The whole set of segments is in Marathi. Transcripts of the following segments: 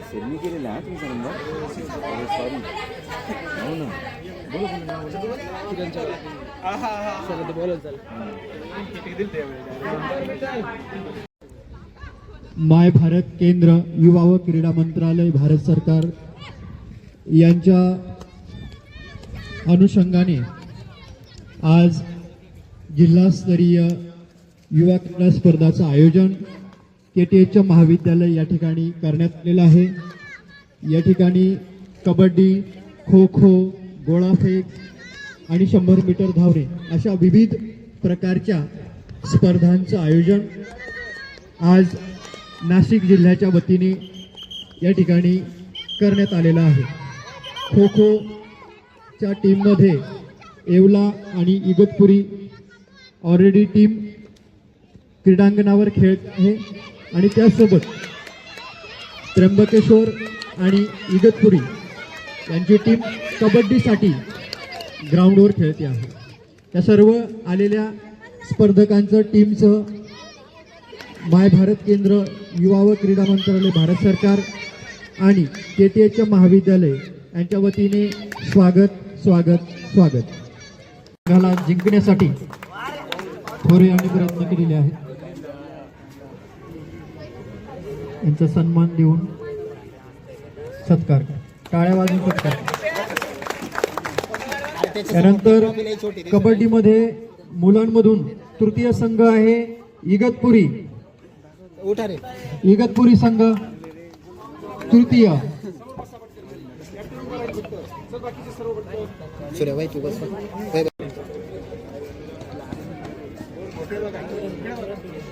सेमी केलेला आहे तुमचा नंबर. सॉरी हो ना बोला माय भारत केंद्र युवा व क्रीडा मंत्रालय भारत सरकार यांच्या अनुषंगाने आज जिल्हास्तरीय युवा क्रीडा स्पर्धाचं आयोजन KTH महाविद्यालय या ठिकाणी करण्यात आलेलं आहे. या ठिकाणी कबड्डी, खो खो, गोळाफेक आणि 100 मीटर धावणे अशा विविध प्रकारच्या स्पर्धांचं आयोजन आज नाशिक जिल्ह्याच्या वतीने या ठिकाणी करण्यात आलेलं आहे. खो खोच्या टीममध्ये येवला आणि इगतपुरी ऑलरेडी टीम क्रीडांगणावर खेळत आहे आणि त्यासोबत त्र्यंबकेश्वर आणि इगतपुरी यांची टीम कबड्डीसाठी ग्राउंडवर खेळते आहे. त्या सर्व आलेल्या स्पर्धकांचं टीमचं माय भारत केंद्र युवा व क्रीडा मंत्रालय भारत सरकार आणि KTH महाविद्यालय यांच्या वतीने स्वागत स्वागत स्वागत. संघाला जिंकण्यासाठी थोरे यांनी प्रयत्न केलेले आहेत. यांचा सन्मान देऊन सत्कार टाळ्या वाजवून सत्कार. त्यानंतर कबड्डीमध्ये मुलांमधून तृतीय संघ आहे इगतपुरी. इगतपुरी संघ तृतीय.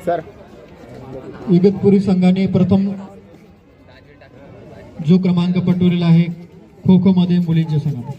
सर इगतपुरी संघाने प्रथम जो क्रमांक पटवलेला आहे खो खो मध्ये मुलींच्या संघात.